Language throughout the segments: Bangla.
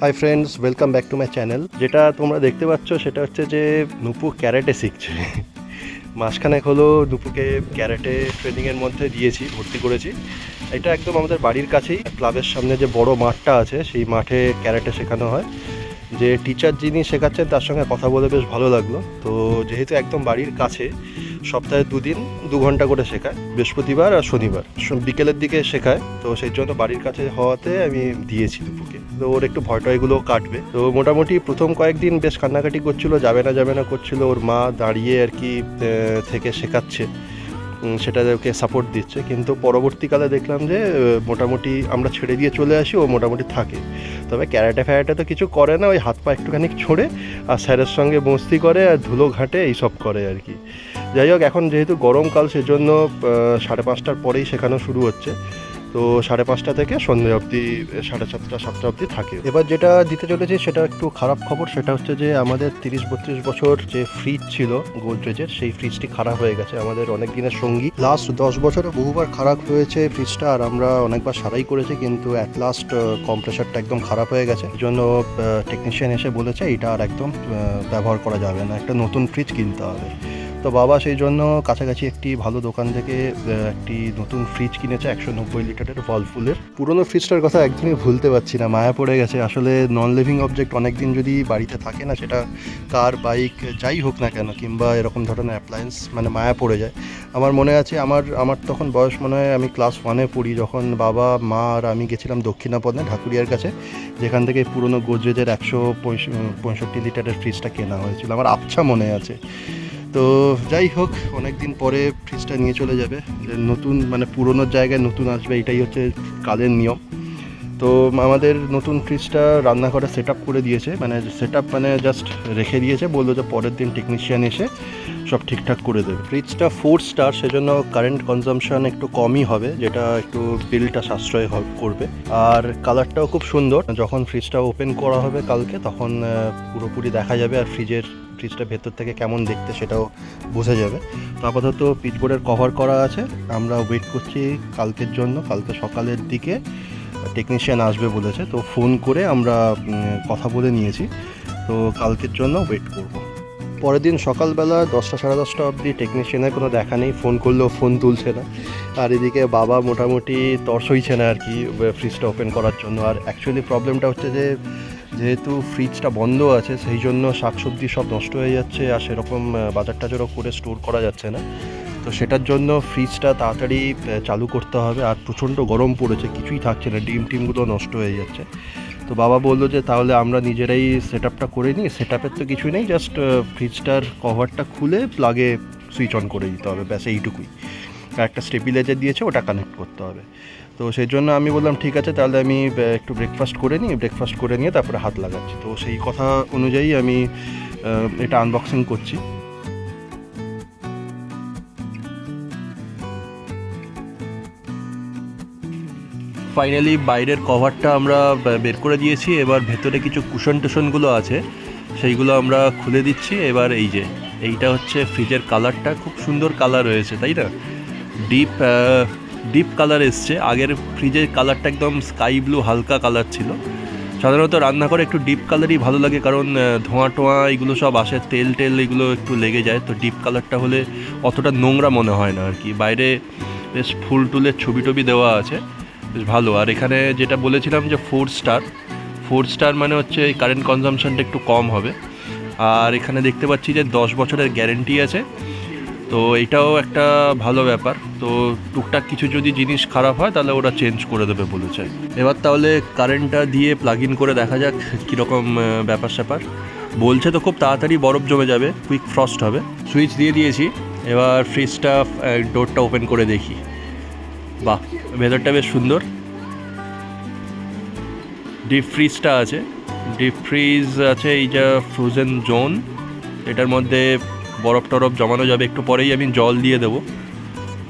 Hi friends, welcome back to my channel. যেটা তোমরা দেখতে পাচ্ছ সেটা হচ্ছে যে নুপু ক্যারাটে শিখছে। মাসখানেক হলো নুপুকে ক্যারাটে ট্রেনিংয়ের মধ্যে দিয়েছি, ভর্তি করেছি। এটা একদম আমাদের বাড়ির কাছেই ক্লাবের সামনে যে বড় মাঠটা আছে সেই মাঠে ক্যারাটে শেখানো হয়। যে টিচার যিনি শেখাচ্ছেন তার সঙ্গে কথা বলে বেশ ভালো লাগলো। তো যেহেতু একদম বাড়ির কাছে, সপ্তাহে 2 দিন 2 ঘন্টা করে শেখায়, বৃহস্পতিবার আর শনিবার বিকেলের দিকে শেখায়। তো সেই জন্য বাড়ির কাছে হওয়াতে আমি দিয়েছি দুপুকে। তো ওর একটু ভয়টয়গুলো কাটবে। তো মোটামুটি প্রথম কয়েকদিন বেশ কান্নাকাটি করছিলো, যাবে না করছিল। ওর মা দাঁড়িয়ে আর কি থেকে শেখাচ্ছে, সেটা ওকে সাপোর্ট দিচ্ছে। কিন্তু পরবর্তীকালে দেখলাম যে মোটামুটি আমরা ছেড়ে দিয়ে চলে আসি, ও মোটামুটি থাকে। তবে ক্যারাটে ফ্যারাটে তো কিছু করে না, ওই হাত পা একটুখানি ছোড়ে আর স্যারের সঙ্গে মস্তি করে আর ধুলো ঘাটে এইসব করে আর কি। যাই হোক, এখন যেহেতু গরমকাল সেজন্য 5:30টার পরেই শেখানো শুরু হচ্ছে। তো 5:30 থেকে সন্ধ্যে অবধি 7:30 7টা অবধি থাকে। এবার যেটা দিতে চলেছি সেটা একটু খারাপ খবর। সেটা হচ্ছে যে আমাদের 30-32 বছর যে ফ্রিজ ছিল গোদরেজের, সেই ফ্রিজটি খারাপ হয়ে গেছে। আমাদের অনেক দিনের সঙ্গী, লাস্ট 10 বছরে বহুবার খারাপ হয়েছে ফ্রিজটা, আর আমরা অনেকবার সারাই করেছি, কিন্তু অ্যাট লাস্ট কম্প্রেসারটা একদম খারাপ হয়ে গেছে। এই জন্য টেকনিশিয়ান এসে বলেছে এটা আর একদম ব্যবহার করা যাবে না, একটা নতুন ফ্রিজ কিনতে হবে। তো বাবা সেই জন্য কাছাকাছি একটি ভালো দোকান থেকে একটি নতুন ফ্রিজ কিনেছে, 190 লিটারের ওয়ালপুলের। পুরনো ফ্রিজটার কথা একদমই ভুলতে পারছি না, মায়া পড়ে গেছে। আসলে নন লিভিং অবজেক্ট অনেকদিন যদি বাড়িতে থাকে না, সেটা কার, বাইক যাই হোক না কেন, কিংবা এরকম ধরনের অ্যাপ্লায়েন্স, মানে মায়া পড়ে যায়। আমার মনে আছে আমার তখন বয়স মনে হয় আমি ক্লাস 1-এ পড়ি, যখন বাবা, মা আর আমি গেছিলাম দক্ষিণাপদে ঢাকুরিয়ার কাছে, যেখান থেকে পুরনো গোদরেজের 165 লিটারের ফ্রিজটা কেনা হয়েছিল। আমার আবছা মনে আছে। তো যাই হোক, অনেক দিন পরে ফ্রিজটা নিয়ে চলে যাবে, নতুন মানে পুরোনোর জায়গায় নতুন আসবে, এটাই হচ্ছে কালের নিয়ম। তো আমাদের নতুন ফ্রিজটা রান্নাঘরে সেট আপ করে দিয়েছে, মানে সেট আপ মানে জাস্ট রেখে দিয়েছে, বললো যে পরের দিন টেকনিশিয়ান এসে সব ঠিকঠাক করে দেবে। ফ্রিজটা 4 স্টার, সেজন্য কারেন্ট কনজামশন একটু কমই হবে, যেটা একটু বিলটা সাশ্রয় করবে। আর কালারটাও খুব সুন্দর। যখন ফ্রিজটা ওপেন করা হবে কালকে, তখন পুরোপুরি দেখা যাবে, আর ফ্রিজটা ভেতর থেকে কেমন দেখতে সেটাও বোঝা যাবে। তো আপাতত পিচবোর্ডের কভার করা আছে, আমরা ওয়েট করছি কালকের জন্য। কালকে সকালের দিকে টেকনিশিয়ান আসবে বলেছে, তো ফোন করে আমরা কথা বলে নিয়েছি। তো কালকের জন্য ওয়েট করব। পরের দিন সকালবেলা 10টা 10:30 অবধি টেকনিশিয়ানের কোনো দেখা নেই, ফোন করলেও ফোন তুলছে না। আর এদিকে বাবা মোটামুটি তর্স হইছে না আর কি ফ্রিজটা ওপেন করার জন্য। আর অ্যাকচুয়ালি প্রবলেমটা হচ্ছে যে যেহেতু ফ্রিজটা বন্ধ আছে, সেই জন্য শাকসবজি সব নষ্ট হয়ে যাচ্ছে, আর সেরকম বাজার টাজারও করে স্টোর করা যাচ্ছে না। তো সেটার জন্য ফ্রিজটা তাড়াতাড়ি চালু করতে হবে। আর প্রচণ্ড গরম পড়েছে, কিছুই থাকছে না, ডিমগুলো নষ্ট হয়ে যাচ্ছে। তো বাবা বললো যে তাহলে আমরা নিজেরাই সেট আপটা করে নিই। সেট আপের তো কিছুই নেই, জাস্ট ফ্রিজটার কভারটা খুলে প্লাগে সুইচ অন করে দিতে হবে, ব্যাস এইটুকুই। আর একটা স্টেবিলাইজার দিয়েছে, ওটা কানেক্ট করতে হবে। তো সেই জন্য আমি বললাম ঠিক আছে, তাহলে আমি একটু ব্রেকফাস্ট করে নিয়ে তারপরে হাত লাগাচ্ছি। তো সেই কথা অনুযায়ী আমি এটা আনবক্সিং করছি। ফাইনালি বাইরের কভারটা আমরা বের করে দিয়েছি। এবার ভেতরে কিছু কুশনগুলো আছে, সেইগুলো আমরা খুলে দিচ্ছি। এবার এইটা হচ্ছে ফ্রিজের কালারটা, খুব সুন্দর কালার হয়েছে, তাই না? ডিপ কালার এসছে। আগের ফ্রিজের কালারটা একদম স্কাই ব্লু হালকা কালার ছিল। সাধারণত রান্নাঘরে একটু ডিপ কালারই ভালো লাগে, কারণ ধোঁয়া এগুলো সব আসে, তেল এগুলো একটু লেগে যায়। তো ডিপ কালারটা হলে অতটা নোংরা মনে হয় না আর কি। বাইরে বেশ ফুল টুলের ছবি দেওয়া আছে, বেশ ভালো। আর এখানে যেটা বলেছিলাম যে 4 স্টার মানে হচ্ছে এই কারেন্ট কনজামশনটা একটু কম হবে। আর এখানে দেখতে পাচ্ছি যে 10 বছরের গ্যারেন্টি আছে, তো এটাও একটা ভালো ব্যাপার। তো টুকটাক কিছু যদি জিনিস খারাপ হয় তাহলে ওরা চেঞ্জ করে দেবে বলেছে। এবার তাহলে কারেন্টটা দিয়ে প্লাগ ইন করে দেখা যাক কীরকম ব্যাপার বলছে। তো খুব তাড়াতাড়ি বরফ জমে যাবে, কুইক ফ্রস্ট হবে। সুইচ দিয়ে দিয়েছি, এবার ফ্রিজটা ডোরটা ওপেন করে দেখি। বাহ, ভেতরটা বেশ সুন্দর। ডিপ ফ্রিজটা আছে, এই যা ফ্রোজেন জোন, এটার মধ্যে বরফ জমানো যাবে। একটু পরেই আমি জল দিয়ে দেবো।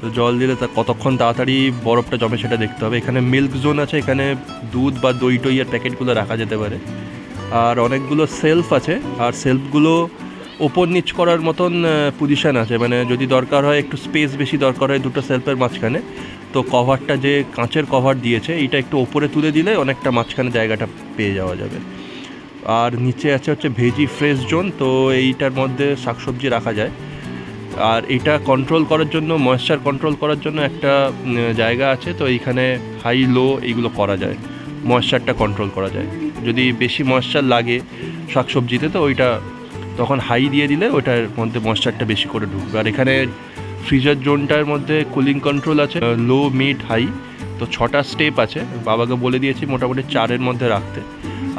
তো জল দিলে তা কতক্ষণ তাড়াতাড়ি বরফটা জমে সেটা দেখতে হবে। এখানে মিল্ক জোন আছে, এখানে দুধ বা দইয়ের প্যাকেটগুলো রাখা যেতে পারে। আর অনেকগুলো সেলফ আছে, আর সেলফগুলো ওপর নিচ করার মতন পজিশান আছে, মানে যদি দরকার হয় একটু স্পেস বেশি দরকার হয় দুটো সেলফের মাঝখানে, তো কভারটা যে কাঁচের কভার দিয়েছে এইটা একটু ওপরে তুলে দিলে অনেকটা মাঝখানে জায়গাটা পেয়ে যাওয়া যাবে। আর নিচে আছে হচ্ছে ভেজি ফ্রেশ জোন, তো এইটার মধ্যে শাকসবজি রাখা যায়। আর এটা কন্ট্রোল করার জন্য, ময়েশ্চার কন্ট্রোল করার জন্য একটা জায়গা আছে, তো এইখানে হাই লো এইগুলো করা যায়, ময়েশ্চারটা কন্ট্রোল করা যায়। যদি বেশি ময়েশ্চার লাগে শাকসবজিতে তো ওইটা তখন হাই দিয়ে দিলে ওইটার মধ্যে ময়েশ্চারটা বেশি করে ঢুকবে। আর এখানে ফ্রিজার জোনটার মধ্যে কুলিং কন্ট্রোল আছে, লো মিড হাই, তো 6টা স্টেপ আছে। বাবাকে বলে দিয়েছি মোটামুটি 4-এর মধ্যে রাখতে।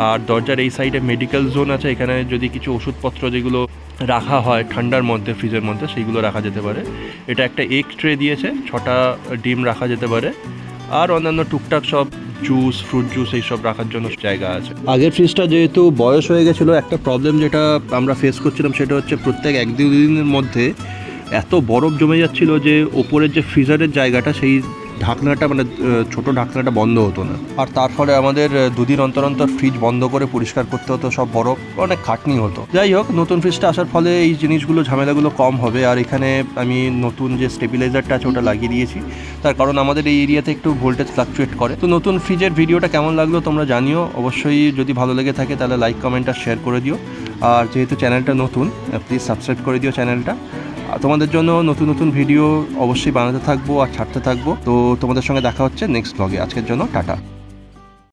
আর দরজার এই সাইডে মেডিকেল জোন আছে, এখানে যদি কিছু ওষুধপত্র যেগুলো রাখা হয় ঠান্ডার মধ্যে ফ্রিজের মধ্যে সেইগুলো রাখা যেতে পারে। এটা একটা এগ ট্রে দিয়েছে, 6টা ডিম রাখা যেতে পারে। আর অন্যান্য টুকটাক সব জুস, ফ্রুট জুস এইসব রাখার জন্য জায়গা আছে। আগের ফ্রিজটা যেহেতু বয়স হয়ে গেছিলো, একটা প্রবলেম যেটা আমরা ফেস করছিলাম সেটা হচ্ছে প্রত্যেক 1-2 দিনের মধ্যে এত বরফ জমে যাচ্ছিলো যে ওপরের যে ফ্রিজারের জায়গাটা সেই ঢাকনাটা মানে ছোটো ঢাকনাটা বন্ধ হতো না। আর তার ফলে আমাদের 2 দিন অন্তর অন্তর ফ্রিজ বন্ধ করে পরিষ্কার করতে হতো, সব বরফ, অনেক খাটনি হতো। যাই হোক, নতুন ফ্রিজটা আসার ফলে এই জিনিসগুলো, ঝামেলাগুলো কম হবে। আর এখানে আমি নতুন যে স্টেবিলাইজারটা আছে ওটা লাগিয়ে দিয়েছি, তার কারণ আমাদের এই এরিয়াতে একটু ভোল্টেজ ফ্লাকচুয়েট করে। তো নতুন ফ্রিজের ভিডিওটা কেমন লাগলো তোমরা জানিও অবশ্যই। যদি ভালো লেগে থাকে তাহলে লাইক, কমেন্ট আর শেয়ার করে দিও। আর যেহেতু চ্যানেলটা নতুন, প্লিজ সাবস্ক্রাইব করে দিও চ্যানেলটা। তোমাদের জন্য নতুন নতুন ভিডিও অবশ্যই বানাতে থাকবো আর ছাড়তে থাকবো। তো তোমাদের সঙ্গে দেখা হচ্ছে নেক্সট ব্লগে। আজকের জন্য টাটা।